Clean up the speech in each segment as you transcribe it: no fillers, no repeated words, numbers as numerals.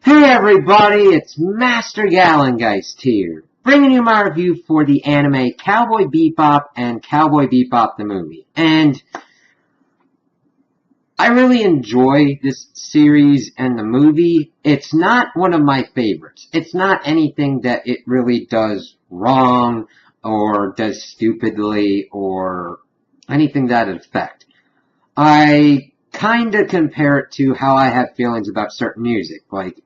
Hey everybody, it's Master Gallengeist here, bringing you my review for the anime Cowboy Bebop and Cowboy Bebop the movie. And I really enjoy this series and the movie. It's not one of my favorites. It's not anything that it really does wrong or does stupidly or anything to that effect. I kinda compare it to how I have feelings about certain music, like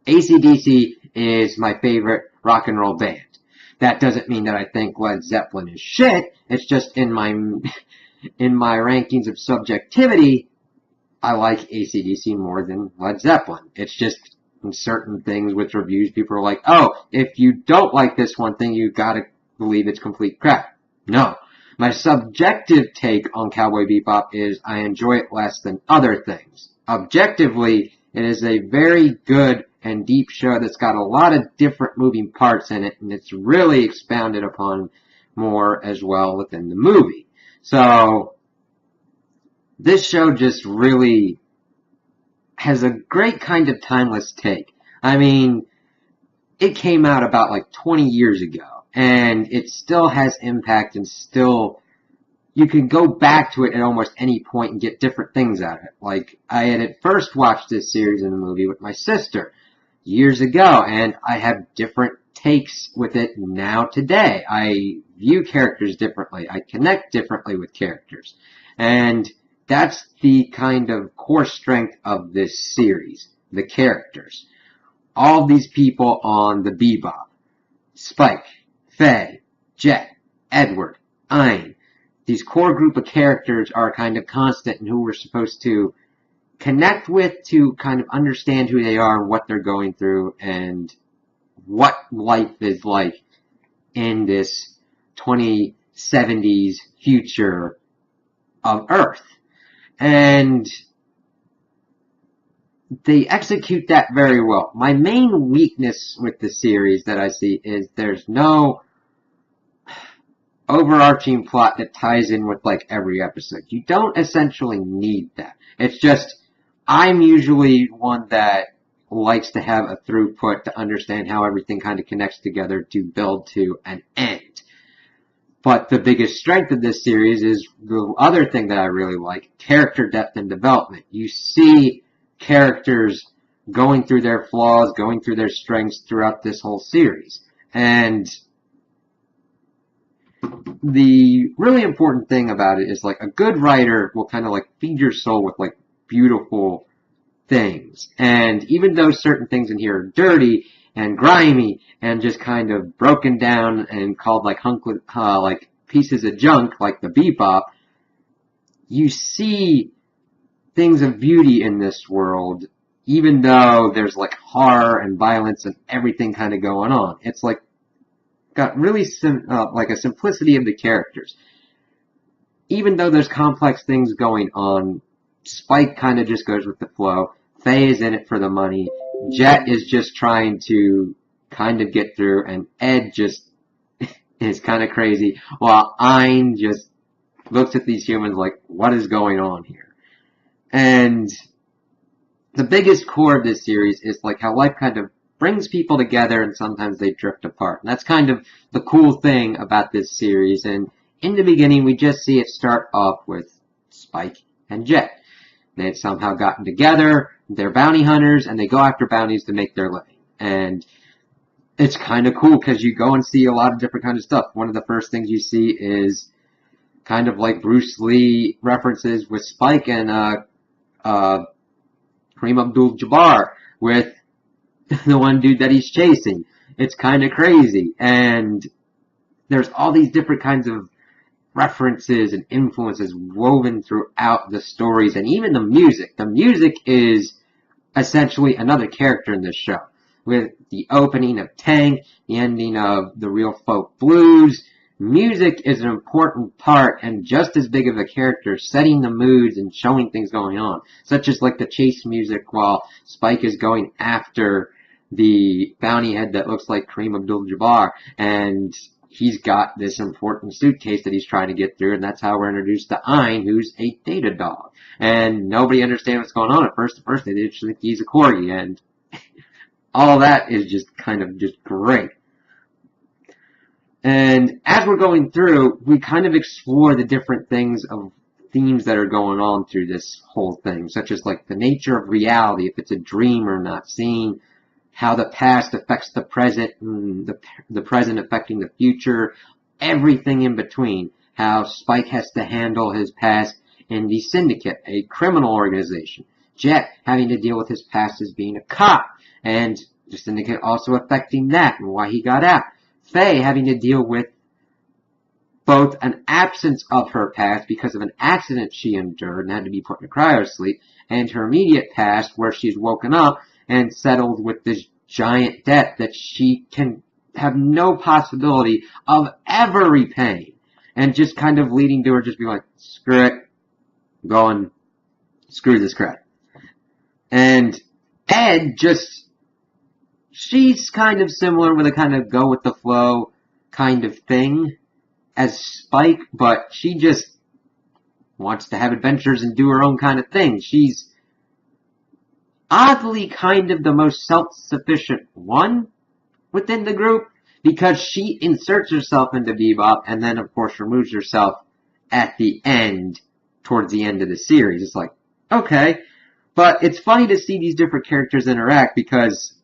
AC/DC is my favorite rock and roll band. That doesn't mean that I think Led Zeppelin is shit. It's just in my rankings of subjectivity, I like AC/DC more than Led Zeppelin. It's just in certain things with reviews, people are like, oh, if you don't like this one thing, you gotta believe it's complete crap. No. My subjective take on Cowboy Bebop is I enjoy it less than other things. Objectively, it is a very good and deep show that's got a lot of different moving parts in it, and it's really expounded upon more as well within the movie. So, this show just really has a great kind of timeless take. I mean, it came out about like 20 years ago, and it still has impact and still, you can go back to it at almost any point and get different things out of it. Like, I had at first watched this series in the movie with my sister years ago, and I have different takes with it now today. I view characters differently. I connect differently with characters. And that's the kind of core strength of this series, the characters. All these people on the Bebop, Spike, Faye, Jet, Edward, Ein, these core group of characters are kind of constant and who we're supposed to connect with to kind of understand who they are, what they're going through, and what life is like in this 2070s future of Earth. And they execute that very well. My main weakness with the series that I see is there's no overarching plot that ties in with like every episode. You don't essentially need that. It's just, I'm usually one that likes to have a throughput to understand how everything kind of connects together to build to an end. But the biggest strength of this series is the other thing that I really like, character depth and development. You see characters going through their flaws, going through their strengths throughout this whole series. And the really important thing about it is like a good writer will kind of like feed your soul with like beautiful things. And even though certain things in here are dirty and grimy and just kind of broken down and called like like pieces of junk like the Bebop, you see things of beauty in this world, even though there's like horror and violence and everything kind of going on. It's like got really like a simplicity of the characters. Even though there's complex things going on, Spike kind of just goes with the flow. Faye is in it for the money. Jet is just trying to kind of get through, and Ed just is kind of crazy, while Ein just looks at these humans like, what is going on here? And the biggest core of this series is like how life kind of brings people together and sometimes they drift apart. And that's kind of the cool thing about this series. And in the beginning, we just see it start off with Spike and Jet. They've somehow gotten together, they're bounty hunters, and they go after bounties to make their living. And it's kind of cool because you go and see a lot of different kinds of stuff. One of the first things you see is kind of like Bruce Lee references with Spike and Kareem Abdul-Jabbar with the one dude that he's chasing. It's kind of crazy. And there's all these different kinds of references and influences woven throughout the stories and even the music. The music is essentially another character in this show. With the opening of Tank, the ending of the Real Folk Blues, music is an important part and just as big of a character, setting the moods and showing things going on. Such as like the chase music while Spike is going after the bounty head that looks like Kareem Abdul-Jabbar, and he's got this important suitcase that he's trying to get through, and that's how we're introduced to Ein, who's a data dog. And nobody understands what's going on at first. At first, they just think he's a corgi, and all that is just kind of just great. And as we're going through, we kind of explore the different things of themes that are going on through this whole thing, such as like the nature of reality, if it's a dream or not, seeing how the past affects the present, and the present affecting the future, everything in between, how Spike has to handle his past in the Syndicate, a criminal organization, Jet having to deal with his past as being a cop, and the Syndicate also affecting that and why he got out, Faye having to deal with both an absence of her past because of an accident she endured and had to be put in cryo sleep, and her immediate past where she's woken up and settled with this giant debt that she can have no possibility of ever repaying, and just kind of leading to her just being like, screw it, I'm going, screw this crap. And Ed she's kind of similar with a kind of go with the flow kind of thing as Spike, but she just wants to have adventures and do her own kind of thing. She's oddly kind of the most self-sufficient one within the group, because she inserts herself into Bebop and then of course removes herself at the end, towards the end of the series. It's like, okay, but it's funny to see these different characters interact, because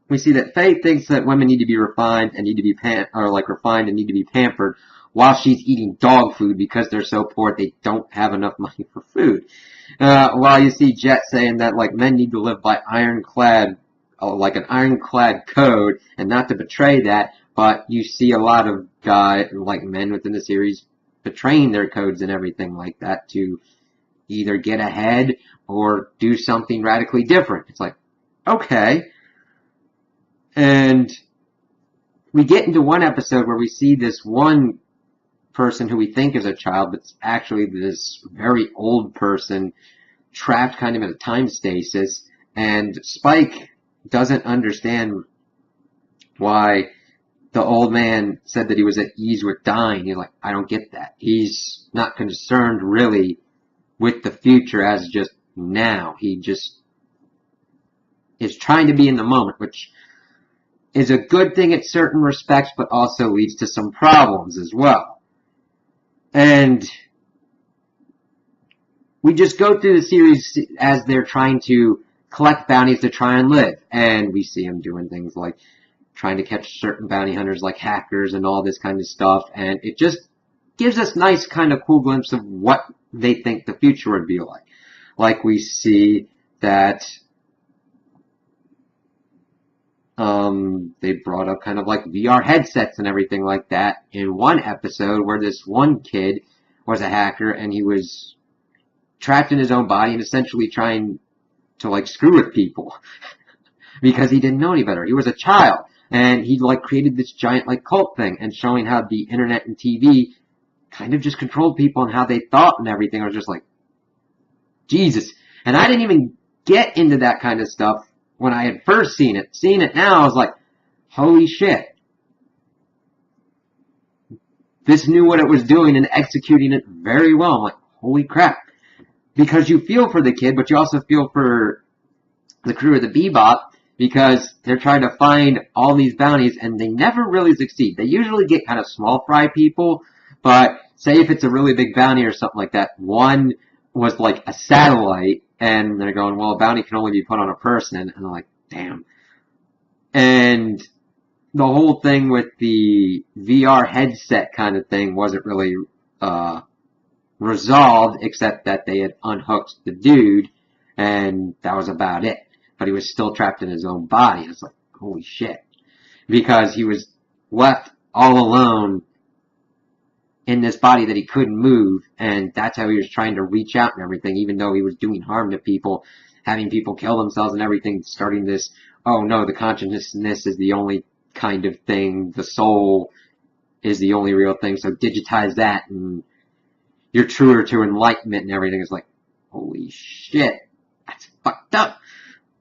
we see that Faye thinks that women need to be refined and need to be refined and need to be pampered, while she's eating dog food because they're so poor they don't have enough money for food. While you see Jet saying that like men need to live by like an ironclad code, and not to betray that, but you see a lot of men within the series betraying their codes and everything like that to either get ahead or do something radically different. It's like, okay. And we get into one episode where we see this one person who we think is a child, but it's actually this very old person trapped kind of in a time stasis, and Spike doesn't understand why the old man said that he was at ease with dying. He's like, I don't get that. He's not concerned really with the future as just now. He just is trying to be in the moment, which is a good thing at certain respects, but also leads to some problems as well. And we just go through the series as they're trying to collect bounties to try and live. And we see them doing things like trying to catch certain bounty hunters like hackers and all this kind of stuff. And it just gives us nice kind of cool glimpse of what they think the future would be like. Like we see that they brought up kind of like VR headsets and everything like that in one episode, where this one kid was a hacker and he was trapped in his own body and essentially trying to like screw with people because he didn't know any better. He was a child, and he like created this giant like cult thing, and showing how the internet and TV kind of just controlled people and how they thought and everything. I was just like, Jesus. And I didn't even get into that kind of stuff when I had first seen it. Seeing it now, I was like, holy shit. This knew what it was doing and executing it very well. I'm like, holy crap. Because you feel for the kid, but you also feel for the crew of the Bebop, because they're trying to find all these bounties and they never really succeed. They usually get kind of small fry people, but say if it's a really big bounty or something like that, one was like a satellite, and they're going, well, a bounty can only be put on a person, and I'm like, damn. And the whole thing with the VR headset kind of thing wasn't really resolved, except that they had unhooked the dude, and that was about it. But he was still trapped in his own body. It's like, holy shit. Because he was left all alone in this body that he couldn't move, and that's how he was trying to reach out and everything, even though he was doing harm to people, having people kill themselves and everything, starting this, oh no, the consciousness is the only kind of thing, the soul is the only real thing, so digitize that, and you're truer to enlightenment and everything. It's like, holy shit, that's fucked up.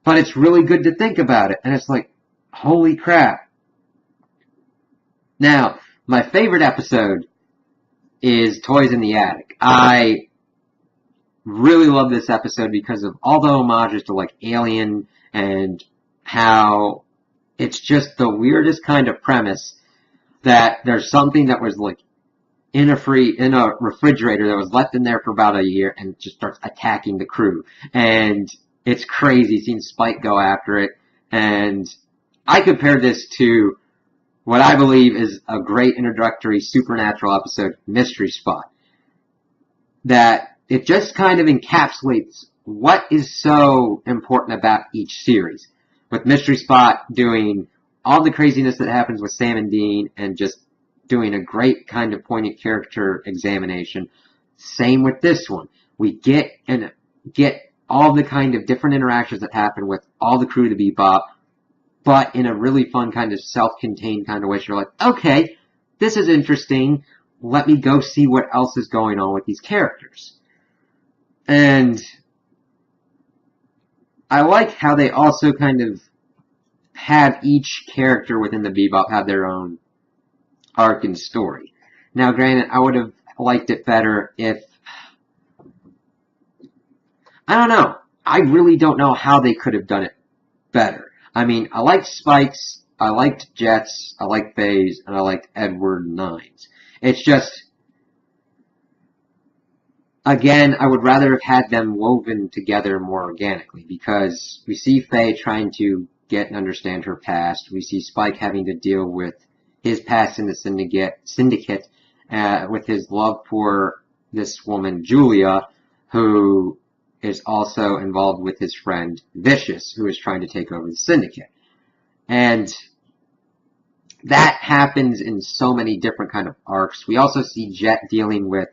But it's really good to think about it, and it's like, holy crap. Now, my favorite episode is Toys in the Attic. I really love this episode because of all the homages to like Alien and how It's just the weirdest kind of premise that there's something that was like in a refrigerator that was left in there for about a year and just starts attacking the crew. And it's crazy seeing Spike go after it. And I compare this to what I believe is a great introductory supernatural episode, Mystery Spot. That it just kind of encapsulates what is so important about each series. With Mystery Spot doing all the craziness that happens with Sam and Dean and just doing a great kind of poignant character examination. Same with this one. We get all the kind of different interactions that happen with all the crew to Bebop, but in a really fun kind of self-contained kind of way. So you're like, okay, this is interesting. Let me go see what else is going on with these characters. And I like how they also kind of have each character within the Bebop have their own arc and story. Now, granted, I would have liked it better if... I don't know. I really don't know how they could have done it better. I mean, I liked Spike's, I liked Jet's, I liked Faye's, and I liked Edward Nine's. It's just... Again, I would rather have had them woven together more organically, because we see Faye trying to get and understand her past. We see Spike having to deal with his past in the syndicate with his love for this woman, Julia, who is also involved with his friend, Vicious, who is trying to take over the syndicate. And that happens in so many different kind of arcs. We also see Jet dealing with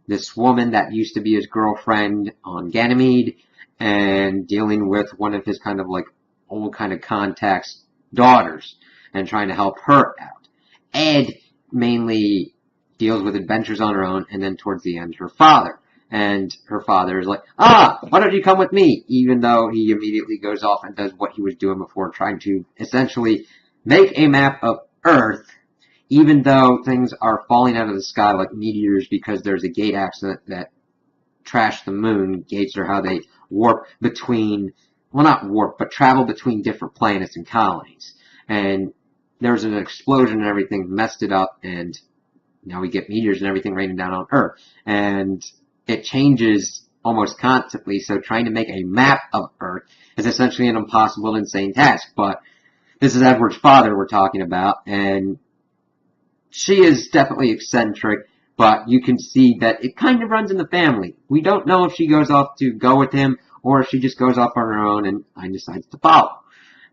this woman that used to be his girlfriend on Ganymede, and dealing with one of his kind of like old kind of contacts' daughters, and trying to help her out. Ed mainly deals with adventures on her own, and then towards the end, her father. And her father is like, why don't you come with me? Even though he immediately goes off and does what he was doing before, trying to essentially make a map of Earth, even though things are falling out of the sky like meteors because there's a gate accident that trashed the moon. Gates are how they warp between, well, not warp, but travel between different planets and colonies. And there was an explosion and everything messed it up, and now we get meteors and everything raining down on Earth. And it changes almost constantly, so trying to make a map of Earth is essentially an impossible, insane task. But this is Edward's father we're talking about, and she is definitely eccentric, but you can see that it kind of runs in the family. We don't know if she goes off to go with him, or if she just goes off on her own and decides to follow.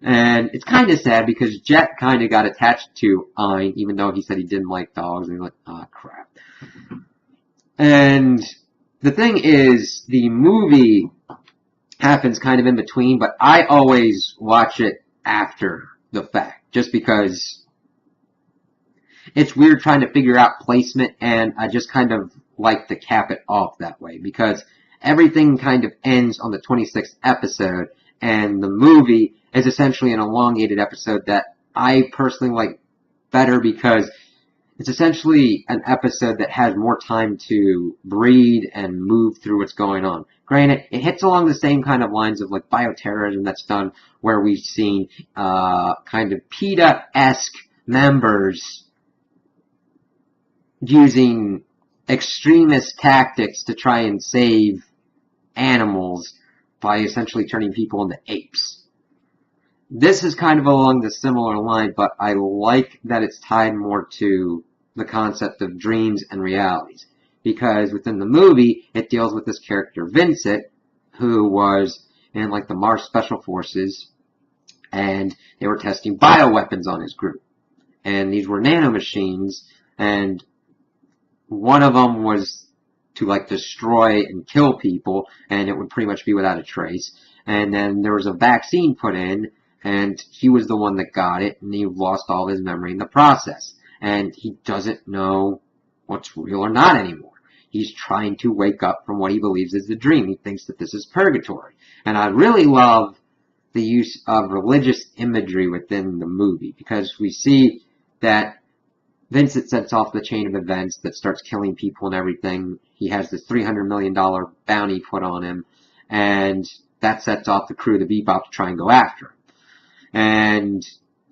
And it's kind of sad because Jet kind of got attached to Ein, even though he said he didn't like dogs, and he's like, crap. And the thing is, the movie happens kind of in between, but I always watch it after the fact, just because it's weird trying to figure out placement, and I just kind of like to cap it off that way, because everything kind of ends on the 26th episode, and the movie is essentially an elongated episode that I personally like better, because it's essentially an episode that has more time to breathe and move through what's going on. Granted, it hits along the same kind of lines of like bioterrorism that's done, where we've seen kind of PETA-esque members using extremist tactics to try and save animals by essentially turning people into apes. This is kind of along the similar line, but I like that it's tied more to the concept of dreams and realities. Because within the movie, it deals with this character, Vincent, who was in like the Mars Special Forces, and they were testing bioweapons on his group. And these were nanomachines, and one of them was to like destroy and kill people, and it would pretty much be without a trace. And then there was a vaccine put in, and he was the one that got it, and he lost all his memory in the process. And he doesn't know what's real or not anymore. He's trying to wake up from what he believes is the dream. He thinks that this is purgatory. And I really love the use of religious imagery within the movie, because we see that Vincent sets off the chain of events that starts killing people and everything. He has this $300 million bounty put on him, and that sets off the crew of the Bebop to try and go after him. And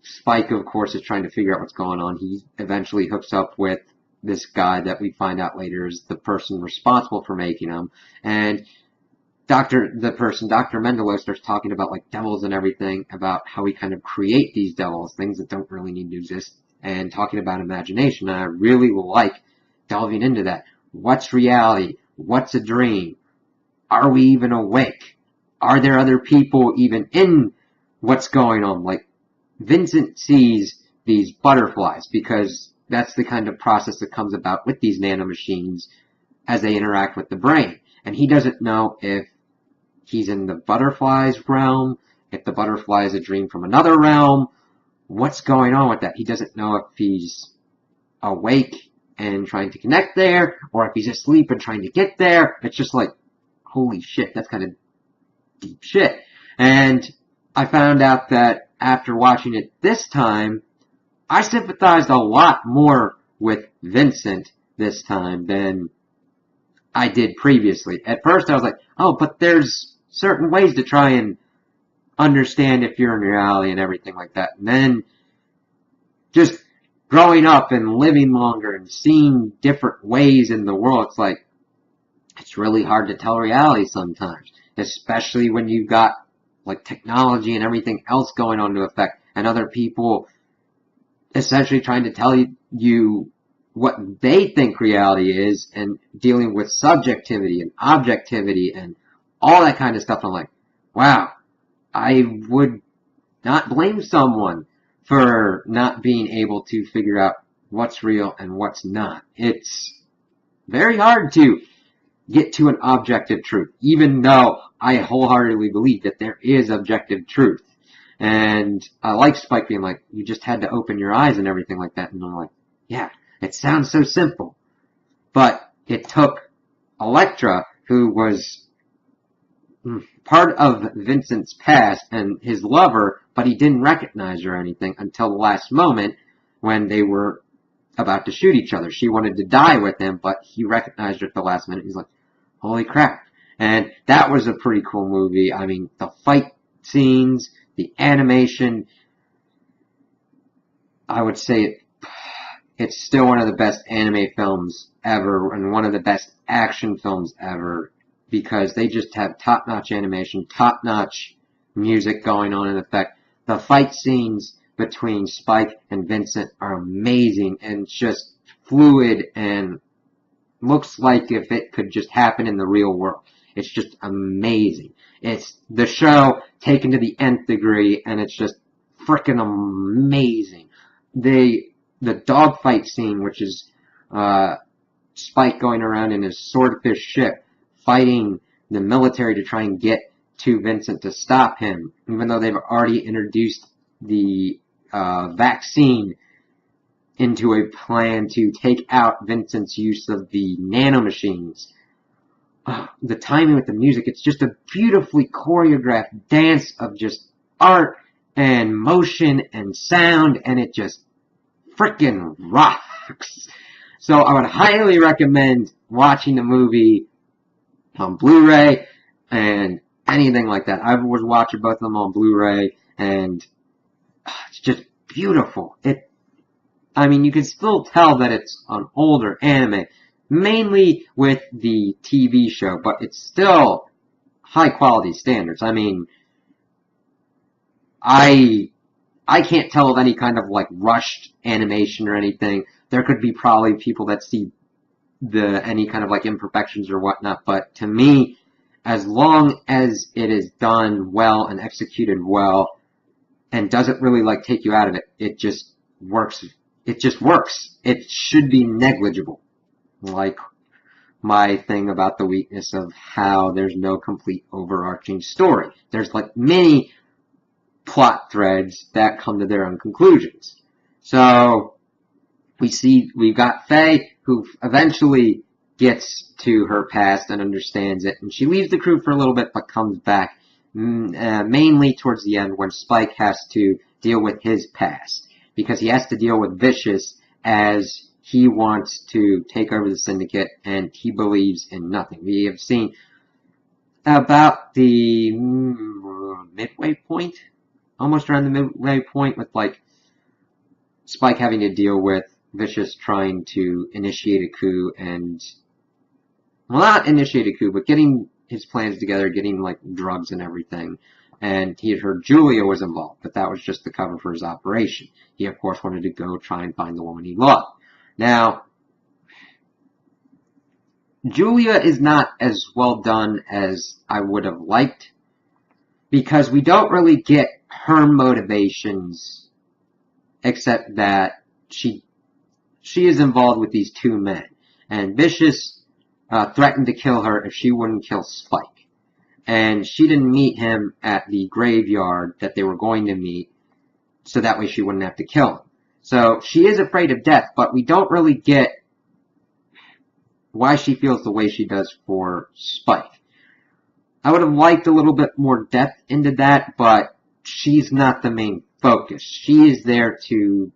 Spike, of course, is trying to figure out what's going on. He eventually hooks up with this guy that we find out later is the person responsible for making them. And Dr. Mendelo starts talking about like devils and everything, about how we kind of create these devils, things that don't really need to exist, and talking about imagination. And I really like delving into that. What's reality? What's a dream? Are we even awake? Are there other people even in what's going on? Like, Vincent sees these butterflies because that's the kind of process that comes about with these nanomachines as they interact with the brain. And he doesn't know if he's in the butterflies realm, if the butterfly is a dream from another realm, what's going on with that. He doesn't know if he's awake and trying to connect there, or if he's asleep and trying to get there. It's just like, holy shit, that's kind of deep shit. And I found out that after watching it this time, I sympathized a lot more with Vincent this time than I did previously. At first I was like, oh, but there's certain ways to try and understand if you're in reality and everything like that. And then just growing up and living longer and seeing different ways in the world, it's like, it's really hard to tell reality sometimes, especially when you've got like technology and everything else going on to affect, and other people essentially trying to tell you what they think reality is, and dealing with subjectivity and objectivity and all that kind of stuff. I'm like, wow, I would not blame someone for not being able to figure out what's real and what's not. It's very hard to get to an objective truth, even though I wholeheartedly believe that there is objective truth. And I like Spike being like, you just had to open your eyes and everything like that. And I'm like, yeah, it sounds so simple. But it took Elektra, who was part of Vincent's past and his lover, but he didn't recognize her or anything until the last moment when they were about to shoot each other. She wanted to die with him, but he recognized her at the last minute. He's like, holy crap. And that was a pretty cool movie. I mean, the fight scenes, the animation, I would say it's still one of the best anime films ever and one of the best action films ever, because they just have top-notch animation, top-notch music going on in effect. The fight scenes between Spike and Vincent are amazing and just fluid and looks like if it could just happen in the real world. It's just amazing. It's the show taken to the nth degree, and it's just freaking amazing. The dogfight scene, which is Spike going around in his swordfish ship, fighting the military to try and get to Vincent to stop him, even though they've already introduced the vaccine into a plan to take out Vincent's use of the nanomachines. The timing with the music, it's just a beautifully choreographed dance of just art and motion and sound, and it just freaking rocks. So I would highly recommend watching the movie on Blu-ray and anything like that. I was watching both of them on Blu-ray, and it's just beautiful. I mean, you can still tell that it's an older anime, mainly with the TV show, but it's still high quality standards. I mean, I can't tell of any kind of like rushed animation or anything. There could be probably people that see any kind of like imperfections or whatnot, but to me, as long as it is done well and executed well and doesn't really like take you out of it, it just works. It just works. It should be negligible. Like my thing about the weakness of how there's no complete overarching story. There's like many plot threads that come to their own conclusions. So we've got Faye, who eventually gets to her past and understands it, and she leaves the crew for a little bit but comes back mainly towards the end when Spike has to deal with his past, because he has to deal with Vicious as he wants to take over the syndicate and he believes in nothing. We have seen about the midway point almost around the midway point with, like, Spike having to deal with Vicious trying to initiate a coup and, well, not initiate a coup, but getting his plans together, getting, like, drugs and everything. And he had heard Julia was involved, but that was just the cover for his operation. He, of course, wanted to go try and find the woman he loved. Now, Julia is not as well done as I would have liked, because we don't really get her motivations, except that she is involved with these two men. And Vicious threatened to kill her if she wouldn't kill Spike. And she didn't meet him at the graveyard that they were going to meet, so that way she wouldn't have to kill him. So she is afraid of death, but we don't really get why she feels the way she does for Spike. I would have liked a little bit more depth into that, but she's not the main focus. She is there to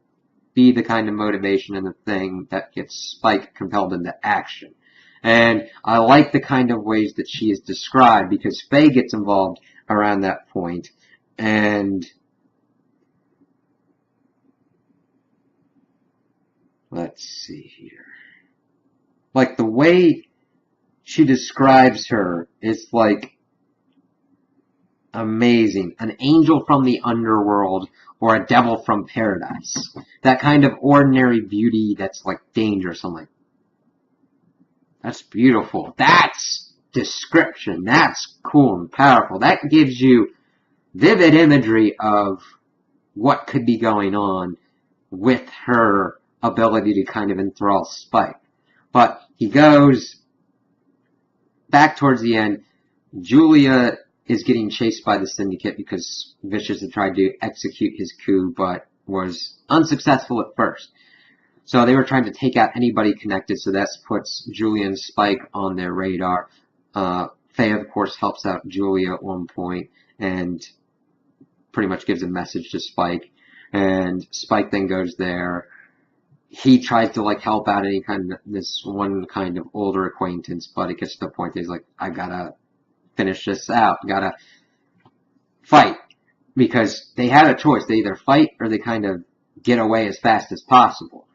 be the kind of motivation and the thing that gets Spike compelled into action. And I like the kind of ways that she is described, because Faye gets involved around that point, and let's see here. Like, the way she describes her is, like, amazing. An angel from the underworld or a devil from paradise. That kind of ordinary beauty that's, like, dangerous. I'm like, that's beautiful. That's description. That's cool and powerful. That gives you vivid imagery of what could be going on with her ability to kind of enthrall Spike. But he goes back towards the end. Julia is getting chased by the Syndicate because Vicious had tried to execute his coup, but was unsuccessful at first. So they were trying to take out anybody connected, so that puts Julia and Spike on their radar. Faye, of course, helps out Julia at one point and pretty much gives a message to Spike. And Spike then goes there. He tries to, like, help out any kind of, this one kind of older acquaintance, but it gets to the point that he's like, I gotta finish this out, gotta fight. Because they had a choice. They either fight or they kind of get away as fast as possible.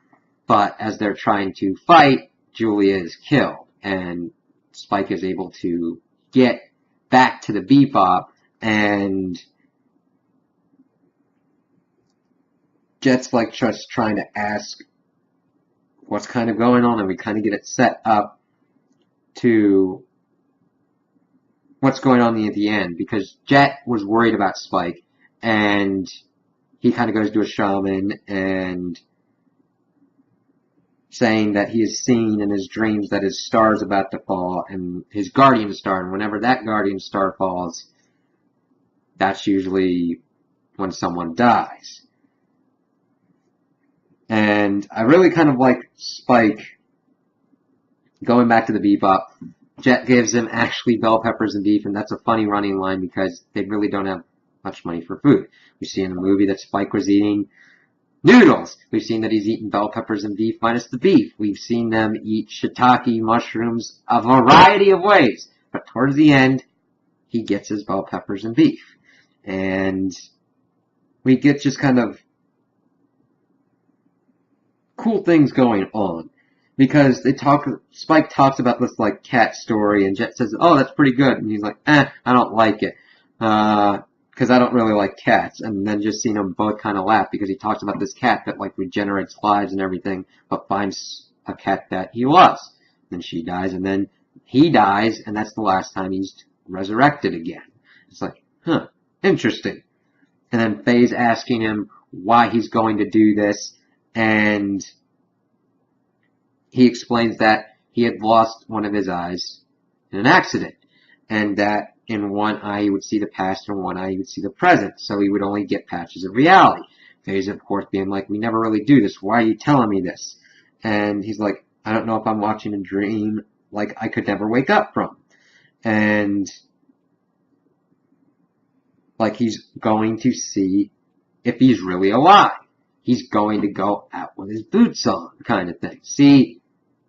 But as they're trying to fight, Julia is killed, and Spike is able to get back to the Bebop, and Jet's, like, just trying to ask what's kind of going on, and we kind of get it set up to what's going on at the end, because Jet was worried about Spike, and he kind of goes to a shaman and saying that he has seen in his dreams that his star is about to fall, and his guardian star, and whenever that guardian star falls, that's usually when someone dies. And I really kind of like Spike going back to the Bebop. Jet gives him actually bell peppers and beef, and that's a funny running line because they really don't have much money for food. We see in the movie that Spike was eating noodles. We've seen that he's eaten bell peppers and beef minus the beef. We've seen them eat shiitake mushrooms a variety of ways. But towards the end, he gets his bell peppers and beef. And we get just kind of cool things going on. Because Spike talks about this, like, cat story, and Jet says, oh, that's pretty good. And he's like, I don't like it. Because I don't really like cats. And then just seeing them both kind of laugh because he talks about this cat that, like, regenerates lives and everything, but finds a cat that he loves. Then she dies, and then he dies, and that's the last time he's resurrected again. It's like, interesting. And then Faye's asking him why he's going to do this, and he explains that he had lost one of his eyes in an accident, and that in one eye he would see the past, and in one eye he would see the present, so he would only get patches of reality. Faye's, of course, being like, we never really do this, why are you telling me this? And he's like, I don't know if I'm watching a dream like I could never wake up from. And like, he's going to see if he's really alive. He's going to go out with his boots on, kind of thing. See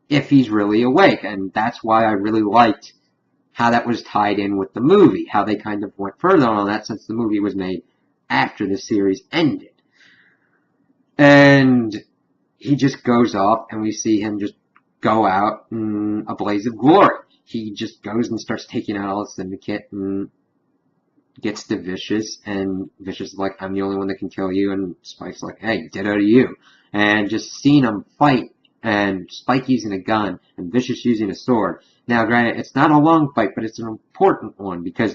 if he's really awake. And that's why I really liked how that was tied in with the movie, how they kind of went further on that since the movie was made after the series ended. And he just goes off, and we see him just go out in a blaze of glory. He just goes and starts taking out all the syndicate and gets to Vicious, and Vicious is like, I'm the only one that can kill you, and Spike's like, hey, ditto to you. And just seeing them fight, and Spike using a gun, and Vicious using a sword. Now, granted, it's not a long fight, but it's an important one, because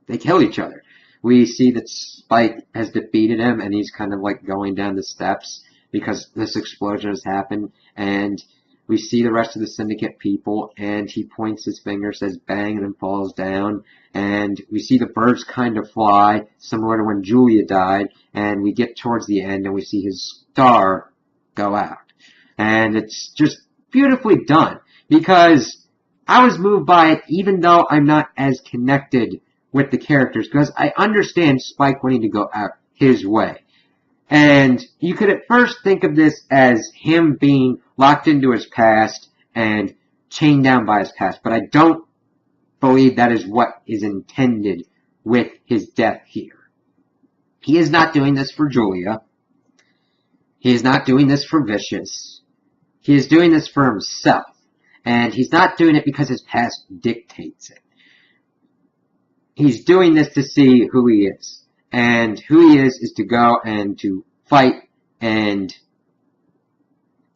they kill each other. We see that Spike has defeated him, and he's kind of like going down the steps, because this explosion has happened, and we see the rest of the syndicate people, and he points his finger, says bang, and then falls down. And we see the birds kind of fly, similar to when Julia died. And we get towards the end, and we see his star go out. And it's just beautifully done, because I was moved by it, even though I'm not as connected with the characters, because I understand Spike wanting to go out his way. And you could at first think of this as him being locked into his past and chained down by his past, but I don't believe that is what is intended with his death here. He is not doing this for Julia. He is not doing this for Vicious. He is doing this for himself. And he's not doing it because his past dictates it. He's doing this to see who he is. And who he is to go and to fight and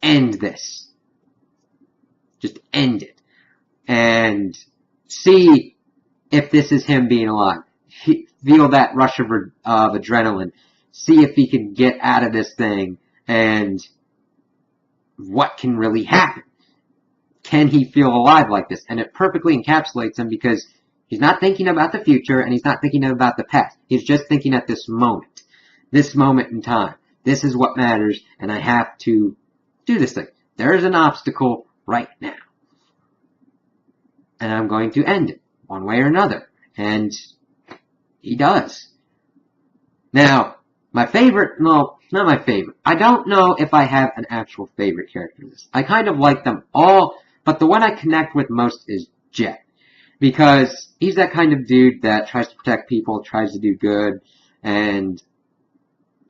end this. Just end it. And see if this is him being alive. Feel that rush of adrenaline. See if he can get out of this thing and what can really happen. Can he feel alive like this? And it perfectly encapsulates him, because he's not thinking about the future, and he's not thinking about the past. He's just thinking at this moment in time. This is what matters, and I have to do this thing. There is an obstacle right now. And I'm going to end it, one way or another. And he does. Now, my favorite, no, not my favorite. I don't know if I have an actual favorite character in this. I kind of like them all, but the one I connect with most is Jet. Because he's that kind of dude that tries to protect people, tries to do good, and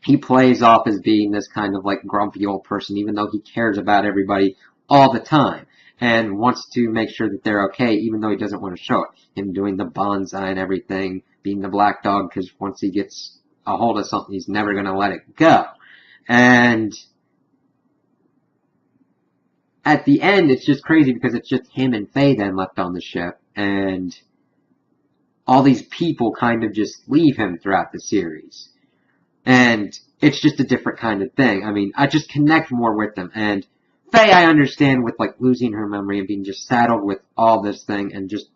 he plays off as being this kind of like grumpy old person, even though he cares about everybody all the time, and wants to make sure that they're okay, even though he doesn't want to show it. Him doing the bonsai and everything, being the black dog, because once he gets a hold of something, he's never going to let it go. And at the end, it's just crazy, because it's just him and Faye then left on the ship, and all these people kind of just leave him throughout the series. And it's just a different kind of thing. I mean, I just connect more with them. And Faye, I understand with like losing her memory and being just saddled with all this thing, and just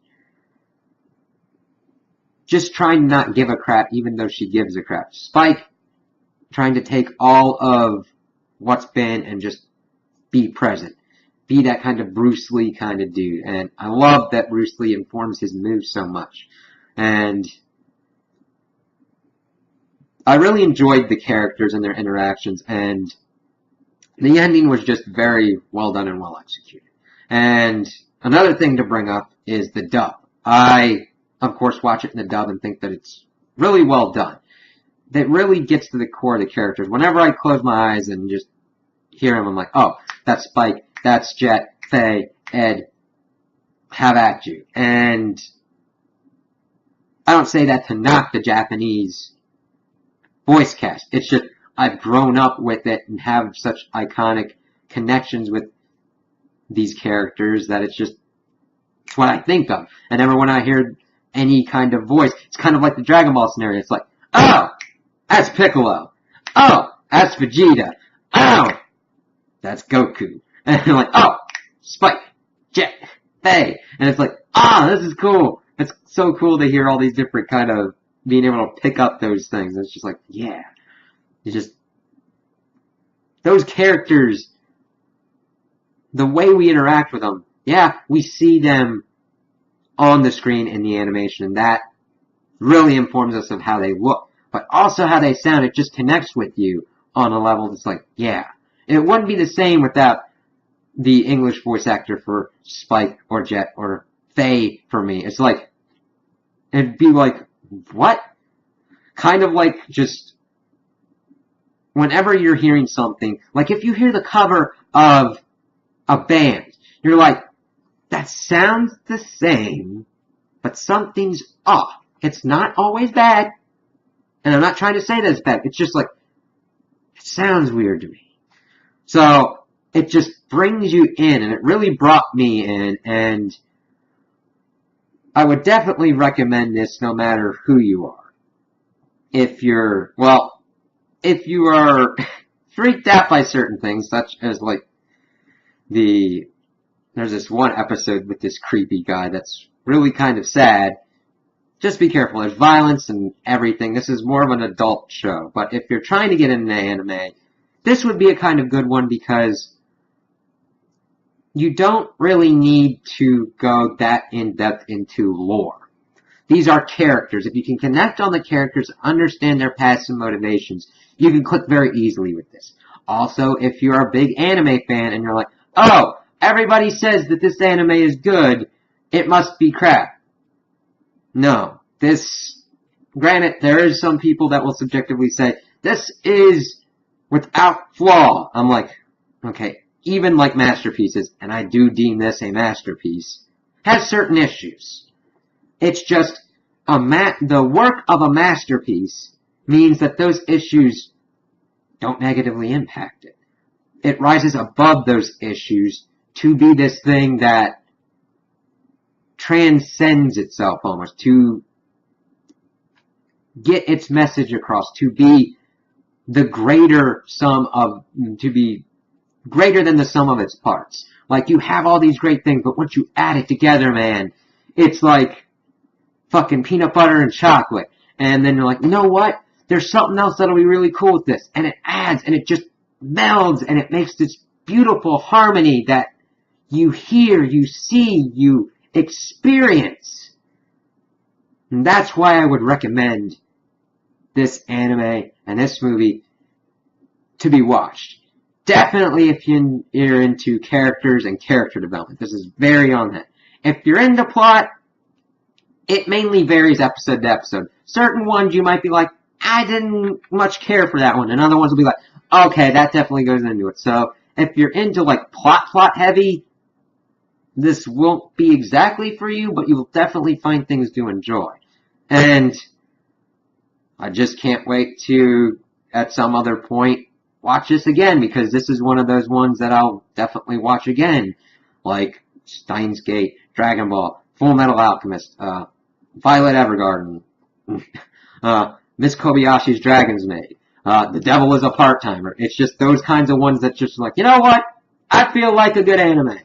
trying to not give a crap, even though she gives a crap. Spike trying to take all of what's been and just be present. Be that kind of Bruce Lee kind of dude. And I love that Bruce Lee informs his moves so much. And I really enjoyed the characters and their interactions, and the ending was just very well done and well executed. And another thing to bring up is the dub. I, of course, watch it in the dub and think that it's really well done. That really gets to the core of the characters. Whenever I close my eyes and just hear them, I'm like, oh, that's Spike, that's Jet, Faye, Ed, have at you. And I don't say that to knock the Japanese voice cast. It's just I've grown up with it and have such iconic connections with these characters that it's what I think of. And ever when I hear any kind of voice, it's kind of like the Dragon Ball scenario. It's like, oh, that's Piccolo. Oh, that's Vegeta. Oh, that's Goku. And I'm like, oh, Spike, Jet, Faye. And it's like, this is cool. It's so cool to hear all these different kind of being able to pick up those things. It's just like, yeah. It's just, those characters, the way we interact with them, yeah, we see them on the screen in the animation, and that really informs us of how they look. But also how they sound, it just connects with you on a level that's like, yeah. It wouldn't be the same without the English voice actor for Spike or Jet or Faye for me. It's like, it'd be like, what? Kind of like just whenever you're hearing something, like if you hear the cover of a band, you're like, that sounds the same, but something's off. It's not always bad, and I'm not trying to say that it's bad. It's just like, it sounds weird to me. So it just brings you in, and it really brought me in, and I would definitely recommend this no matter who you are. If you are freaked out by certain things, such as like there's this one episode with this creepy guy that's really kind of sad. Just be careful. There's violence and everything. This is more of an adult show. But if you're trying to get into anime, this would be a kind of good one because you don't really need to go that in-depth into lore. These are characters. If you can connect on the characters, understand their past and motivations, you can click very easily with this. Also, if you're a big anime fan and you're like, oh, everybody says that this anime is good, it must be crap. No. Granted, there is some people that will subjectively say, this is without flaw. I'm like, okay, even like masterpieces, and I do deem this a masterpiece, has certain issues. It's just, the work of a masterpiece means that those issues don't negatively impact it. It rises above those issues to be this thing that transcends itself almost, to get its message across, to be greater than the sum of its parts. Like, you have all these great things, but once you add it together, man, it's like fucking peanut butter and chocolate. And then you're like, you know what? There's something else that'll be really cool with this. And it adds, and it just melds, and it makes this beautiful harmony that you hear, you see, you experience. And that's why I would recommend this anime and this movie to be watched. Definitely if you're into characters and character development. This is very on that. If you're into plot, it mainly varies episode to episode. Certain ones you might be like, I didn't much care for that one. And other ones will be like, okay, that definitely goes into it. So if you're into like plot heavy, this won't be exactly for you, but you'll definitely find things to enjoy. And I just can't wait to, at some other point, watch this again, because this is one of those ones that I'll definitely watch again. Like Steins Gate, Dragon Ball, Full Metal Alchemist, Violet Evergarden, Miss Kobayashi's Dragon's Maid, The Devil is a Part-Timer. It's just those kinds of ones that just like, you know what? I feel like a good anime.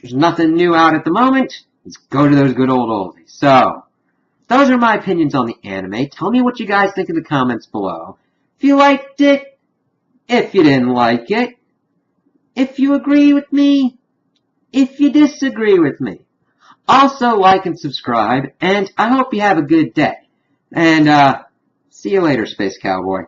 There's nothing new out at the moment. Let's go to those good old oldies. So, those are my opinions on the anime. Tell me what you guys think in the comments below. If you liked it, if you didn't like it, if you agree with me, if you disagree with me. Also, like and subscribe, and I hope you have a good day. And, see you later, Space Cowboy.